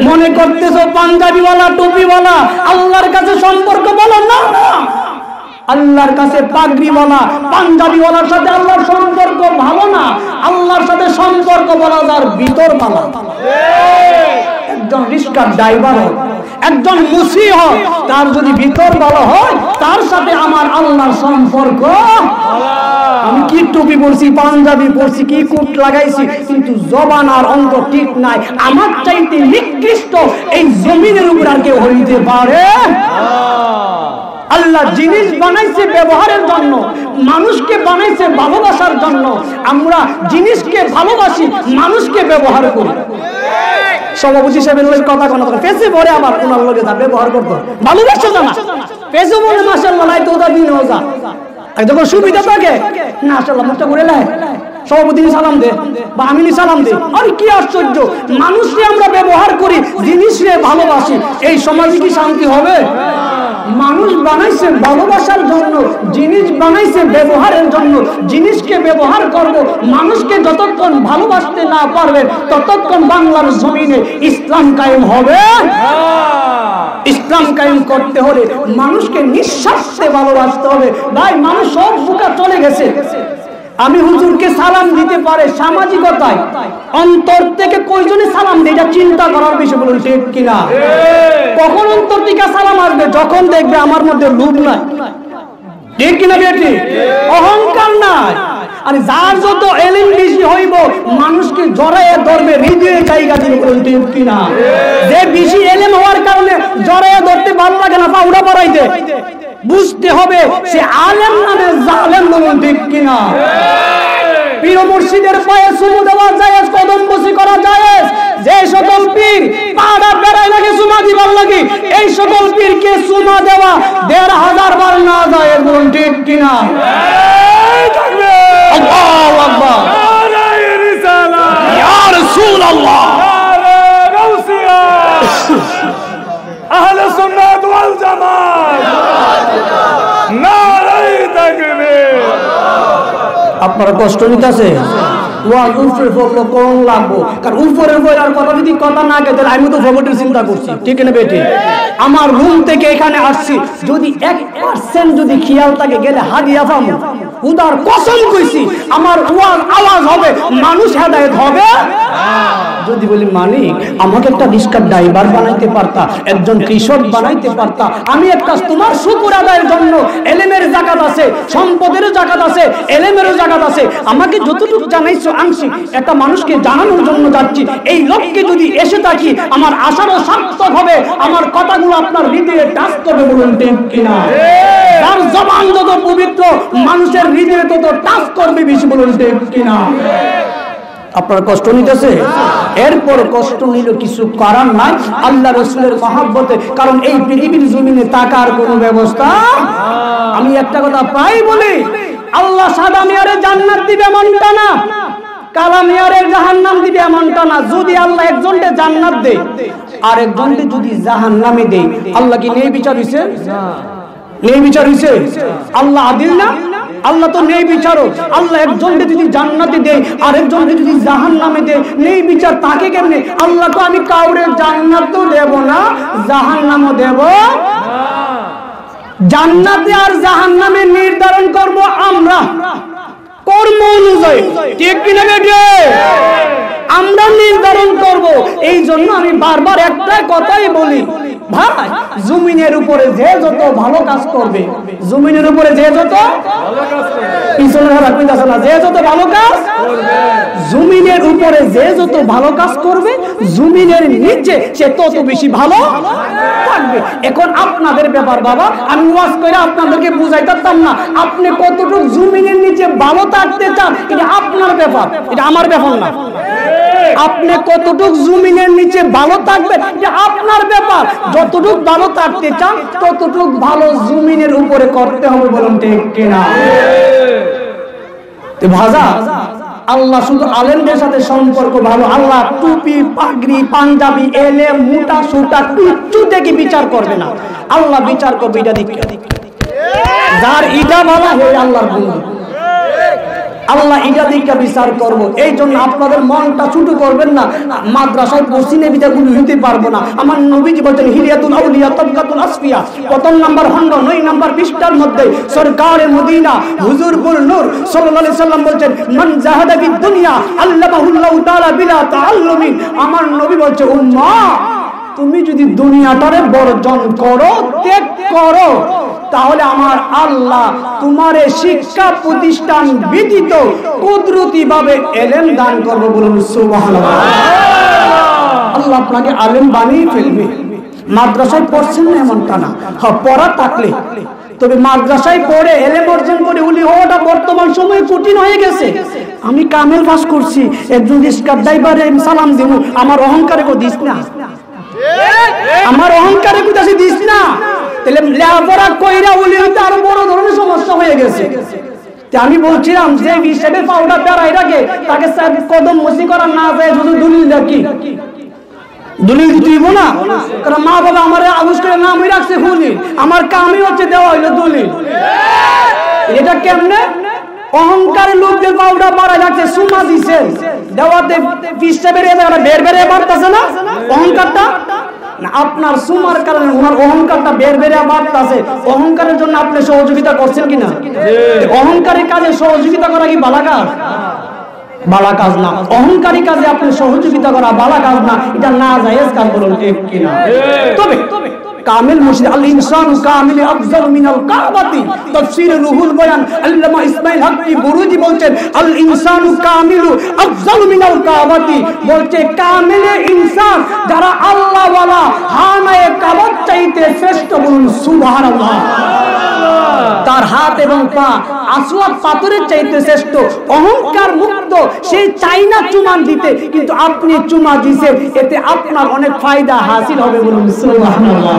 S1: মনে করতেছো পাঞ্জাবিওয়ালা টুপিওয়ালা আল্লাহর কাছে সম্পর্ক বলো না, আল্লাহর কাছে পাগড়িওয়ালা পাঞ্জাবিওয়ালার সাথে আল্লাহর সম্পর্ক ভালো না, আল্লাহর সাথে সম্পর্ক বলা যার ভিতর ভালো। একজন রিক্সার ড্রাইভার হোক, একজন মুসি হোক, তার যদি ভিতর ভালো হয় তার সাথে আমার আল্লাহর সম্পর্ক। আমি কি টুপি পরছি, পাঞ্জাবি পরছি, কি কোট লাগাইছি, কিন্তু জবান আর অন্তর ঠিক নাই। আমার চাইতে নিকৃষ্ট এই জমিনের উপর আর কেউ হইতে পারে? আল্লাহ জিনিস বানাইছে ব্যবহারের জন্য, মানুষকে বানাইছে ভালোবাসার জন্য। আমরা জিনিসকে ভালোবাসি, মানুষকে ব্যবহার করি। সভাপতি সাহেবের কথা কোনো পেছে পরে আবার ওনার লোকে যা ব্যবহার করতো, ভালোবাসা জানা পেছে বলে মাশাআল্লাহ লাই তো দিন ওজা। আর যখন সুবিধা থাকে না মাশাআল্লাহ মুখটা ঘুরে লাই, সভাপতি সালাম দে বা আমি সালাম দে। আরে কি আশ্চর্য, মানুষকে আমরা ব্যবহার করি, জিনিসকে ভালোবাসি, এই সমাজে কি শান্তি হবে? মানুষ বানাইছে ভালোবাসার জন্য, জিনিস বানাইছে ব্যবহারের জন্য। জিনিসকে ব্যবহার করব, মানুষকে যতক্ষণ ভালোবাসতে না পারবে ততক্ষণ বাংলার জমিনে ইসলাম কায়েম হবে। ইসলাম কায়েম করতে হলে মানুষকে নিঃস্বার্থে ভালোবাসতে হবে। ভাই মানুষ সব বুকা চলে গেছে। আমি হুজুরকে সালাম দিতে পারে সামাজিকতায়, অন্তর থেকে কয়জনে সালাম দেয় এটা চিন্তা করার বিষয়, বলুন ঠিক কিনা? কখন অন্তর থেকে সালাম আসবে? যখন দেখবে আমার মধ্যে লোভ নাই, ঠিক কিনা বেটি? অহংকার নাই। আর যার যত এলিম বেশি হইব মানুষকে জড়াইয়া ধরবে, হৃদয়ে জায়গা দিবে, বলুন ঠিক কিনা? যে বেশি এলিম হওয়ার কারণে জড়াইয়া ধরতে ভালো লাগে না, পাউডা পড়াইতে, বুঝতে হবে সে আলেম নামে জালেম, বলুন ঠিক কিনা? পীর মুর্শিদের পায়ে চুমু দেওয়া জায়েজ, কদম বসি করা জায়েজ। যে সকল পীর পাড়া বেড়াই লাগে চুমা দিবার লাগি, এই সকল পীরকে চুমা দেওয়া ১,৫০০ বার না জায়েজ, বলুন ঠিক কিনা? আল্লাহু আকবার, নারে রিসালাত, ইয়া রাসূলুল্লাহ, নারে গাউসিয়া, আহলে সুন্নাত ওয়াল জামাত, নারে তাকবীর। আপনারা কষ্ট নিতেছে ওয়াল উপরে ফকলো কোন লাগবো, কারণ উপরের বইরার কথা যদি কথা না গেছে আমি তো ফকটের চিন্তা করছি, ঠিক না বেটি? আমার রুম থেকে এখানে আসছি, যদি 1% যদি খেয়াল থাকে গেলে হাদিয়া পাবো। উদার কসম কইছি আমার ওয়াল আওয়াজ হবে, মানুষ হেদায়েত হবে। যদি বলি মালিক আমাকে একটা রিক্সার ড্রাইভার বানাইতে পারতা, একজন কৃষক বানাইতে পারতা, আমি একটা তোমার শুকর আদায়ের জন্য এলেমের জাকাত আছে, সম্পদেরও জাকাত আছে, এলেমেরও জাকাত আছে, আমাকে যতটুকু জানাইছো আংশিক একটা মানুষকে জানানোর জন্য যাচ্ছি, এই লক্ষ্যে যদি এসে থাকি আমার আশারও সার্থক হবে, আমার কথাগুলো আপনার হৃদয়ে টাচ করবে, বলুন ঠিক কিনা? তার জবান যত পবিত্র মানুষের হৃদয়ে তত টাচ করবে বেশি, বলুন ঠিক কিনা? আপনার কষ্ট নিতেছে, এরপর কষ্ট নিল কিছু করার নাই আল্লাহ রাসূলের মহব্বতে, কারণ এই পৃথিবীর জমিনে টাকার কোনো ব্যবস্থা। আমি একটা কথা প্রায় বলি, আল্লাহ সাদা মেয়ারে জান্নাত দিবে এমনটা না, কালা মেয়ারে জাহান্নাম দিবে এমনটা না। যদি আল্লাহ একজনকে জান্নাত দেয় আর একজনকে যদি জাহান্নামে দেয়, আল্লাহ কি নেই বিচার হইছে? নেই বিচার হইছে? আল্লাহ আদিল না? আল্লাহ তো নেই বিচারক। আল্লাহ একজনকে যদি জান্নাতে দেয় আর একজনকে যদি জাহান্নামে দেয়, নেই বিচার তাকে কেমনে? আল্লাহ তো আমি কাউরে জান্নাতও দেব না জাহান্নামও দেব। জান্নাতে আর জাহান্নামে নির্ধারণ করব আমরা কর্ম অনুযায়ী, ঠিক কিনা বেটে? আমরা নির্ধারণ করব। এই জন্য আমি বারবার একটা কথাই বলি, ভাই জমিনের উপরে যে যত ভালো কাজ করবে, জমিনের উপরে যে যত যে যত ভালো কাজ করবে, জমিনের উপরে যে যত ভালো কাজ করবে, জমিনের নিচে সে তত বেশি ভালো থাকবে। এখন আপনাদের ব্যাপার বাবা, আমি ওয়াজ করে আপনাদেরকে বুঝাইতে পারতাম না, আপনি কতটুকু জমিনের নিচে ভালো থাকতে চান এটা আপনার ব্যাপার, এটা আমার ব্যাপার না। আপনি কতটুকু জমিনের নিচে ভালো থাকবেন এটা আপনার ব্যাপার। যতটুকু ভালো থাকতে চান ততটুকু ভালো জমিনের উপরে করতে হবে, বলুন ঠিক কিনা? ভাজা আল্লাহ শুধু আলেমদের সাথে সম্পর্ক ভালো, আল্লাহ টুপি পাগড়ি পাঞ্জাবি এলেম মোটা সুটা কিচ্ছু দেখে বিচার করবে না, আল্লাহ বিচার করবে এটা দিকে। যার ইটা বলা হে আল্লাহর বন্ধু। আল্লাহ ইটা দিকে বিচার করব। এই জন্য আপনাদের মনটা ছোট করবেন না। মাদ্রাসায় পড়ছি না বিদাগুলো হইতে পারবো না। আমার নবীজি বলেন হিলিয়াতুল আউলিয়া তাবকাতুল আসফিয়া প্রথম নাম্বার 9 নাম্বার পৃষ্ঠার মধ্যে সরকারে মদিনা হুজুরপুর নূর সাল্লাল্লাহু আলাইহি সাল্লাম বলেন মান জাহাদা বিদ দুনিয়া আল্লামাহুল্লাহু তাআলা বিলা তাআল্লুমিন। আমার নবী বলেন উম্মাহ তুমি যদি দুনিয়াটারে বর্জন করো, ত্যাগ করো, তাহলে আমার আল্লাহ তোমারে শিক্ষা প্রতিষ্ঠান ব্যতীত কুদরতি ভাবে ইলম দান করবে। বলুন সুবহানাল্লাহ। আল্লাহ আপনাকে আলেম বানিয়ে ফেলবে। মাদ্রাসায় পড়ছেন না এমনটা না, হ্যাঁ পড়া থাকলে, তবে মাদ্রাসায় পড়ে ইলম অর্জন করে উলি হওয়াটা বর্তমান সময়ে কঠিন হয়ে গেছে। আমি কামেল পাস করছি, একজন রিক্সা ড্রাইভারে সালাম দেব, আমার অহংকারে কো দিস না, আমার অহংকারে কোথায় দিস না। তাহলে লেখাপড়া কইরা উলি হইতে আরো বড় ধরনের সমস্যা হয়ে গেছে। আমি বলছিলাম যে হিসেবে পাউডার বেড়াই রাখে তাকে কদম মসি করা না যায়, শুধু দলিল দেখি, দলিল দিব না। কারণ মা বাবা আমার আবুজ করে নাম হয়ে রাখছে খুলি, আমার কামই হচ্ছে দেওয়া হইলো দলিল। এটা কেমনে? অহংকারে লোকদের পাউডার বাড়াই রাখছে, সুমা দিছে দেওয়াতে হিসেবের বের বেড়ে বাড়তেছে না অহংকারটা। আপনার সুমার কারণে ওনার অহংকারটা বের বেড়ে বাড়তেছে। অহংকারের জন্য আপনি সহযোগিতা করছেন কিনা? অহংকারের কাজে সহযোগিতা করা কি বালা কাজ? বালা কাজ না। অহংকারী কাজে আপনি সহযোগিতা করা বালা কাজ না, এটা না জায়েজ কাজ। বলুন ঠিক কিনা? তবে কামিল মুর্শিদ আল ইনসান কামিল আফজাল মিনাল কাবাতি তাফসীর রুহুল বয়ান আল্লামা ইসমাইল হকি বুরুজি বলছেন আল ইনসানু কামিলু আফজাল মিনাল কাবাতি। বলতে কামিলে ইনসান যারা আল্লাহ ওয়ালা হানায়ে কাবাত চাইতে শ্রেষ্ঠ। বলুন সুবহানাল্লাহ। তার হাত এবং পা আসওয়াদ পাথরের চাইতে শ্রেষ্ঠ। অহংকার মুক্ত, সেই চাইনা চুমা দিতে, কিন্তু আপনি চুমা দিয়েছেন, এতে আপনার অনেক ফায়দা হাসিল হবে। বলুন সুবহানাল্লাহ।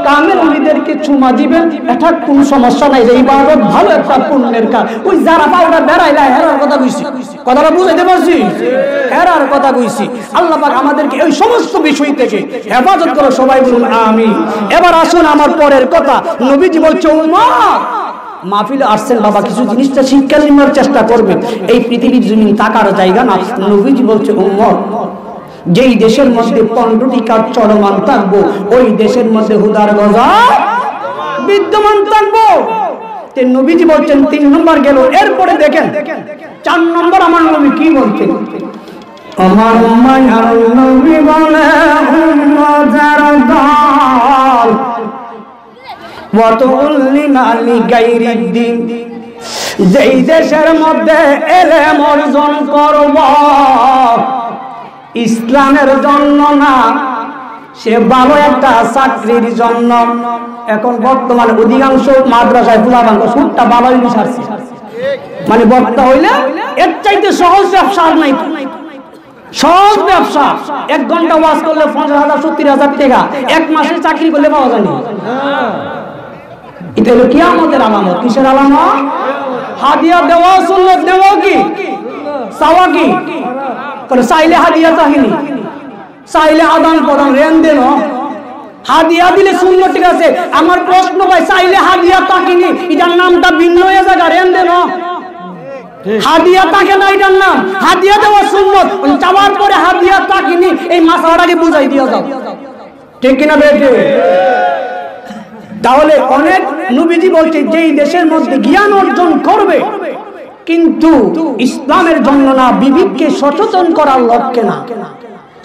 S1: কামেল ওলিদেরকে চুমা দিবেন, এটা কোনো সমস্যা নাই। এই ইবাদত ভালো একটা পুণ্যের কাজ। ওই যারা পাউডা বেড়াইলা হেরার কথা কইছি, কথাটা বুঝাইতে পারছি? হেরার কথা কইছি। আল্লাহ পাক আমাদেরকে এই সমস্ত বিষয় থেকে হেফাজত করো, সবাই বলুন আমিন। এবার আসুন আমার পরের কথা। নবীজি বলছে উম্মাহ মাহফিলে আসছেন বাবা, কিছু জিনিসটা শিক্ষা নেওয়ার চেষ্টা করবেন। এই পৃথিবীর জমিন থাকার জায়গা না। নবীজি বলছে উম্মাহ যেই দেশের মধ্যে 15টি কাজ চলমান থাকবো, ওই দেশের মধ্যে হুদার গজব বিদ্যমান থাকবো। নবীজি বলছেন 3 নম্বর গেল। এরপরে দেখেন 4 নম্বর আমার নবী কি বলছেন। আমার মায়ার নবী বলে উম্মতের দল ওয়াতুল্লিনা লিগাইরিদ্দিন, যেই দেশের মধ্যে ইলম অর্জন করব ইসলামের জন্য না, সে ভালো একটা চাকরির জন্য। এখন বর্তমানে অধিকাংশ মাদ্রাসায় ফুলাবাঙ্গ সুটটা ভালোই বিছাচ্ছে, মানে বক্তা হইলে এর চাইতে সহজ ব্যবসা আর নাই। সহজ ব্যবসা 1 ঘন্টা ওয়াজ করলে 50,000 70,000 টাকা, 1 মাসের চাকরি করলে পাওয়া যায় না। এটা হলো কিয়ামতের আলামত। কিসের আলামত? হাদিয়া দেওয়া সুন্নাত, দেওয়া কি চাওয়া কি? চাইলে হাদিয়া চাহিনি, চাইলে আদান প্রদান লেনদেন। হাদিয়া দিলে শূন্য, ঠিক আছে। আমার প্রশ্ন ভাই, চাইলে হাদিয়া তাকিনি, এটার নামটা ভিন্ন হয়ে যায়, লেনদেন। হাদিয়া তাকে না, এটার নাম হাদিয়া দেওয়া সুন্নত। চাওয়ার পরে হাদিয়া তাকিনি, এই মাসালাটাকে বুঝাই দিয়া যাও, ঠিক কিনা বেটে? তাহলে অনেক নবীজি বলছে যেই দেশের মধ্যে জ্ঞান অর্জন করবে কিন্তু ইসলামের জন্য না, বিবেককে সচেতন করার লক্ষ্যে না,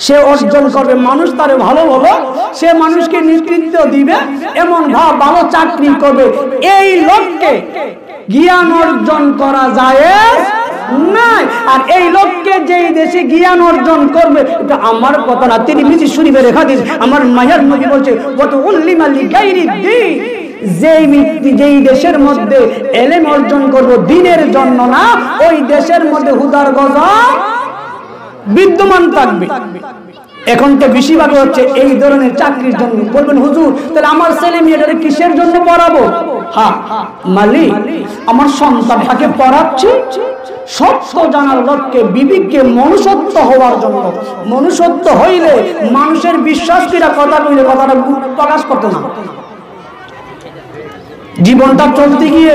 S1: সে অর্জন করবে মানুষ তারে ভালো বলো, সে মানুষকে নেতৃত্ব দিবে, এমন ভালো চাকরি করবে, এই লক্ষ্যে জ্ঞান অর্জন করা যায় নাই। আর এই লক্ষ্যে যেই দেশে জ্ঞান অর্জন করবে, এটা আমার কথা না, তিরমিজি শরীফের হাদিস। আমার মায়ের নবী বলছে ওয়াতুল্লিমা লিগাইরিদ্দিন, যেই দেশের মধ্যে ইলম অর্জন করব দ্বীনের জন্য না, ওই দেশের মধ্যে হুদার গজব বিদ্যমান থাকবে। এখন তো বেশিরভাগ হচ্ছে এই ধরনের চাকরির জন্য। বলবেন হুজুর তাহলে আমার ছেলে মেয়েটাকে কিসের জন্য পড়াবো? হ্যাঁ মালিক, আমার সন্তানটাকে পড়াচ্ছি সত্য জানার লক্ষ্যে, বিবেককে মনুষ্যত্ব হওয়ার জন্য। মনুষ্যত্ব হইলে মানুষের বিশ্বাস কিরা কথা কইলে কথাটা প্রকাশ করতো না। জীবনটা চলতে গিয়ে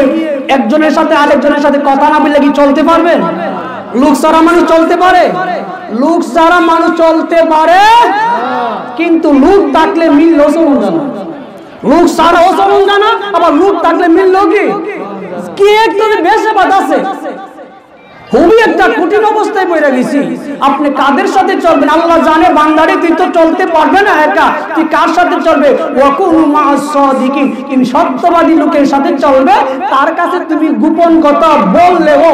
S1: একজনের সাথে আরেকজনের সাথে কথা না বললে কি চলতে পারবেন? লোক ছাড়া মানুষ চলতে পারে? লোক ছাড়া মানুষ চলতে পারে, কিন্তু লোক থাকলে মিললেও চলুন জানা, লোক ছাড়াও চলুন জানা, আবার লোক থাকলে মিললেও কি একটা বেশে বাদ আছে। খুবই একটা কঠিন অবস্থায় পড়ে গেছি। আপনি কাদের সাথে চলবেন আল্লাহ জানে। বান্দারে তুই তো চলতে পারবে না একা, তুই কার সাথে চলবে? ওয়াকুনু মা'আস সাদিকিন, তুমি সত্যবাদী লোকের সাথে চলবে। তার কাছে তুমি গোপন কথা বললেও,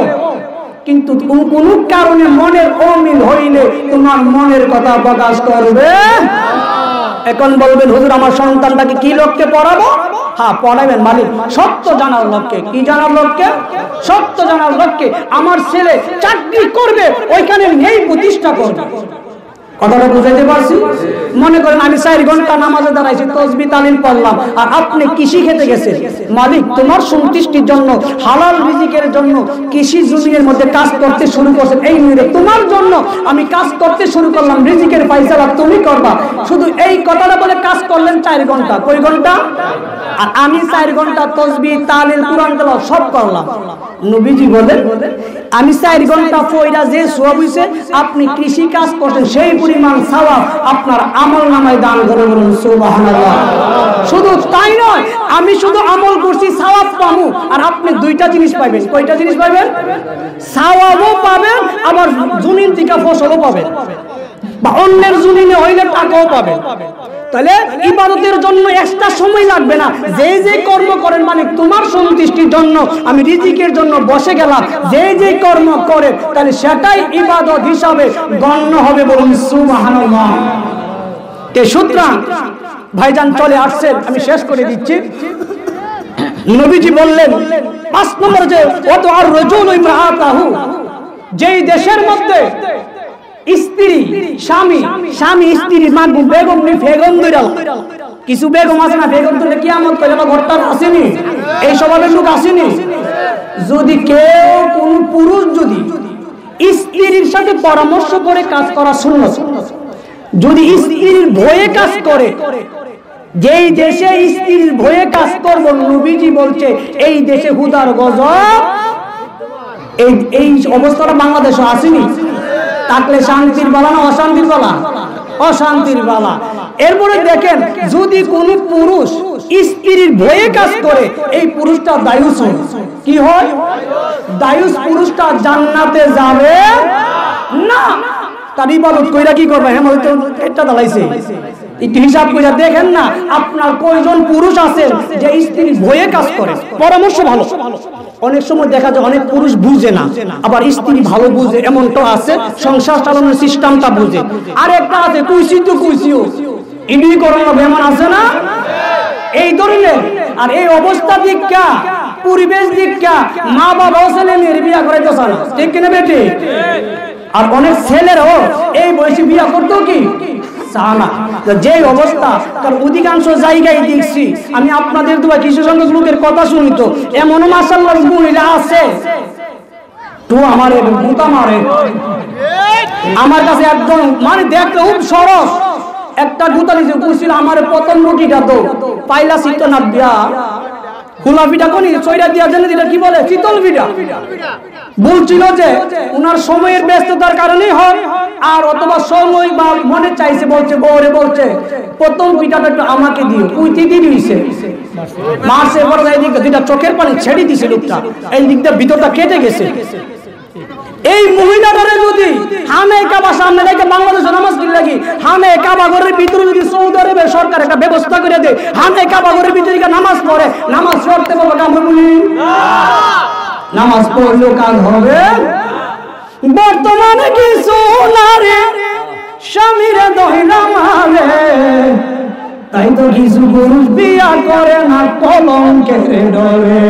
S1: কিন্তু কোন কারণে মনের অমিল হইলে তোমার মনের কথা প্রকাশ করবে। এখন বলবেন হুজুর আমার সন্তানটাকে কি লক্ষ্যে পড়াবো? হ্যাঁ পড়াবেন মালিক সত্য জানার লক্ষ্যে। কি জানার লক্ষ্যে? সত্য জানার লক্ষ্যে। আমার ছেলে চাকরি করবে, ওইখানে নেই প্রতিষ্ঠা করবে। কথাটা বুঝাইতে পারছি? মনে করেন আমি 4 ঘন্টা নামাজে দাঁড়াইছি, তাসবিহ তালিল পড়লাম, আর আপনি কৃষি খেতে গেছেন। মালিক তোমার সন্তুষ্টির জন্য, হালাল রিজিকের জন্য কৃষি জমির মধ্যে কাজ করতে শুরু করছেন। এই নিয়ে তোমার জন্য আমি কাজ করতে শুরু করলাম, রিজিকের ফয়সালা তুমি করবা। শুধু এই কথাটা বলে কাজ করলেন 4 ঘন্টা। কয় ঘন্টা? আর আমি 4 ঘন্টা তাসবিহ তালিল কুরআন তেলাওয়াত সব করলাম। নবীজি বলেন আমি 4 ঘন্টা পয়রা যে সওয়াব হইছে, আপনি কৃষি কাজ করছেন সেই পরিমাণ সওয়াব আপনার আমলনামায় দান করে। বলুন সুবহানাল্লাহ। শুধু তাই নয়, আমি শুধু আমল করছি সওয়াব পাবো, আর আপনি 2টা জিনিস পাবেন। কয়টা জিনিস পাবেন? সওয়াবও পাবেন, আবার জমিন থেকে ফসলও পাবেন, বা অন্যের জমিনে হইলে টাকাও পাবেন। তাহলে ইবাদতের জন্য এক্সট্রা সময় লাগবে না। যে যে কর্ম করেন মানে তোমার সন্তুষ্টির জন্য, আমি রিজিকের জন্য বসে গেলাম, যে যে কর্ম করে তাহলে সেটাই ইবাদত হিসাবে গণ্য হবে। বলুন সুবহানাল্লাহ। সুতরাং ভাইজান চলে আসছেন, আমি শেষ করে দিচ্ছি। নবীজি বললেন 5 নম্বর যে ওয়াতু আর রাজুলু ইমরাআতাহু, যেই দেশের মধ্যে স্ত্রী স্বামী স্ত্রী মাগু বেগম নি বেগম দইরাল, কিছু বেগম আছে না, বেগম তো কিয়ামত কইলে বা ঘরটা আসেনি, এই স্বভাবের লোক আসেনি। যদি কেউ কোন পুরুষ যদি স্ত্রীর সাথে পরামর্শ করে কাজ করা সুন্নাত, যদি স্ত্রীর ভয়ে কাজ করে, যেই দেশে স্ত্রীর ভয়ে কাজ করব, নবীজি বলছে এই দেশে হুদার গজব। এই অবস্থাটা বাংলাদেশে আসেনি। থাকলে শান্তির বালা না অশান্তির বালা? অশান্তির বালা। এরপরে দেখেন যদি কোন পুরুষ স্ত্রীর ভয়ে কাজ করে, এই পুরুষটা দায়ুস। কি হয়? দায়ুস। পুরুষটা জান্নাতে যাবে না। তার ইবাদত কইরা কি করবে? হেমন্ত একটা দালাইছে, একটু হিসাব করে দেখেন না আপনার কয়জন পুরুষ আছেন যে স্ত্রীর ভয়ে কাজ করে। পরামর্শ ভালো। অনেক সময় দেখা যায় অনেক পুরুষ বুঝে না, আবার স্ত্রী ভালো বুঝে, এমনটা আছে। সংসার চালানোর সিস্টেমটা বুঝে। আর একটা আছে কুইসি তো কুইসিও ইনি করানো বেমান আছে না, এই ধরনের। আর এই অবস্থা দীক্ষা, পরিবেশ দীক্ষা, মা বাবাও ছেলে মেয়ের বিয়া করে তো না, ঠিক কিনা বেটি? আর অনেক ছেলেরাও এই বয়সে বিয়া করতো কি সানা। যে অবস্থা, তার অধিকাংশ জায়গায় দেখছি আমি, আপনাদের দোয়া কিছু সংখ্যক লোকের কথা শুনি, তো এমনও মাশাআল্লাহ মহিলা আছে তো আমার মুতা মারে আমার কাছে একদম, মানে দেখলে খুব সরস। একটা গুতালি যে কইছিল আমার প্রথম রুটিটা তো পাইলা শীত না দিয়া খোলা পিঠা কোনি চৈরা দিয়া জানেন এটা কি বলে? শীতল পিঠা। বলছিল যে উনার সময়ের ব্যস্ততার কারণেই হয়, আর অথবা সময় বা মনে চাইছে, বলছে বউরে বলছে প্রথম পিঠাটা একটু আমাকে দিও। কুইতি দিয়ে দিয়েছে, মাসে পরে এই দিকটা দুইটা চোখের পানি ছেড়ে দিছে, লোকটা এই দিকটা ভিতরটা কেটে গেছে। এই মহিলাটারে যদি হামে কাবা সামনে রেখে বাংলাদেশে নামাজ পড়ি লাগি, হামে কাবা ঘরের ভিতরে যদি সৌদি আরবের সরকার একটা ব্যবস্থা করে দেয়, হামে কাবা ঘরের ভিতরে নামাজ পড়ে, নামাজ পড়তে পারবো কাম বলি নামাজ পড়লেও কাজ হবে। বর্তমানে কিছু নারী স্বামীর দহিনা মারে, তাই তো কিছু পুরুষ বিয়া করে না কলঙ্কের ডরে।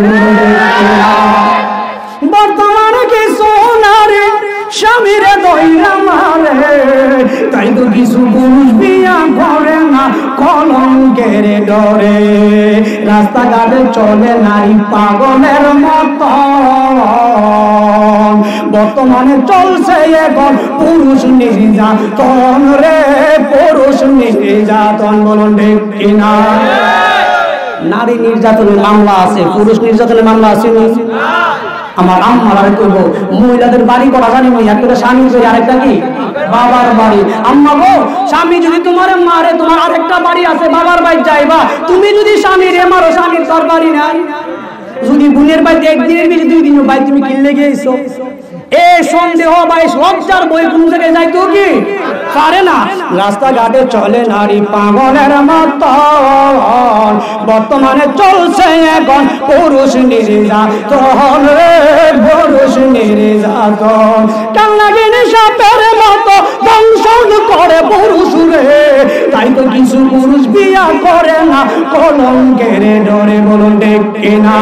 S1: বর্তমানে কিছু নারী স্বামীর দহিনা মারে, তাই তো কিছু পুরুষ বিয়া করে না কলঙ্কের ডরে। রাস্তাঘাটে চলে নারী পাগলের মতো, বর্তমানে চলছে এখন পুরুষ নির্যাতন রে, পুরুষ নির্যাতন। বলুন ঠিক কিনা? নারী নির্যাতনের মামলা আছে, পুরুষ নির্যাতনের মামলা আছে না? আমার আম্মার আর কইব মহিলাদের বাড়ি করা জানি না, একটা স্বামী করে আরেকটা কি বাবার বাড়ি। আম্মা গো, স্বামী যদি তোমার মারে, তোমার আরেকটা বাড়ি আছে, বাবার বাড়ি যাইবা। তুমি যদি স্বামীর মারো, স্বামীর তোর বাড়ি নাই। যদি বোনের বাড়িতে একদিনের বেশি 2 দিনের বাড়ি তুমি কিনলে গিয়েছো, এ সন্দেহ বা লজ্জার বই কোন জায়গায় যাইতো কি পারে না। রাস্তাঘাটে চলে নারী পাগলের মতন, বর্তমানে চলছে এখন পুরুষ নির্যাতন, পুরুষ নির্যাতন। কান্নাগিনী সাপের মতো দংশন করে পুরুষ রে, তাই তো কিছু পুরুষ বিয়া করে না কলঙ্কের ডরে। বলুন ঠিক কিনা?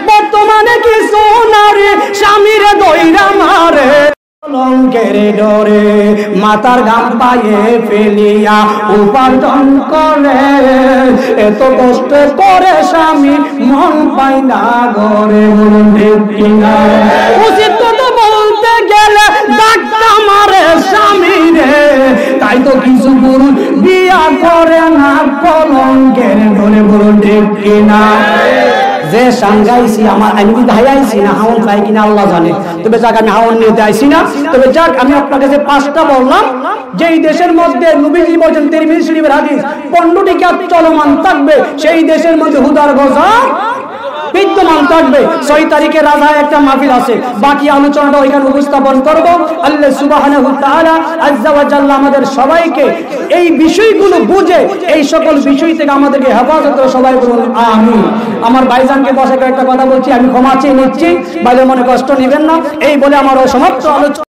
S1: বর্তমানে কিছু নারী স্বামীর দইরা মারে কলঙ্কের ডরে, মাথার ঘাম পায়ে ফেলিয়া উপার্জন করে। এত কষ্ট করে স্বামী মন পাই না ঘরে। বলুন ঠিক কিনা? উচিত তো বলতে গেলে ডাক্তার মারে স্বামী রে, তাই তো কিছু পুরুষ বিয়া করে না কলঙ্কের ডরে। বলুন ঠিক কিনা? যে সাংগাইছি আমার আমি ধাইয়াইছি না, হাওন খাই কিনা আল্লাহ জানে। তবে যাক আমি হাওন নিয়ে আইছি না। তবে যাক আমি আপনার কাছে 5টা বললাম, যেই দেশের মধ্যে নবীজি বলেন তিরমিজি শরীফের হাদিস 15টি কাজ চলমান থাকবে, সেই দেশের মধ্যে হুদার গজব বিদ্যমান থাকবে। 6 তারিখে রাজা একটা মাহফিল আছে, বাকি আলোচনাটা ওইখানে উপস্থাপন করব। আল্লাহ সুবহানাহু ওয়া তাআলা আজ্জা ওয়া জাল্লা আমাদের সবাইকে এই বিষয়গুলো বুঝে এই সকল বিষয় থেকে আমাদেরকে হেফাজত করে সবাই বলুন আমিন। আমার ভাইজানকে বসে একটা কথা বলছি, আমি ক্ষমা চেয়ে নিচ্ছি, বাইরে মনে কষ্ট নেবেন না। এই বলে আমার সমাপ্ত আলোচনা।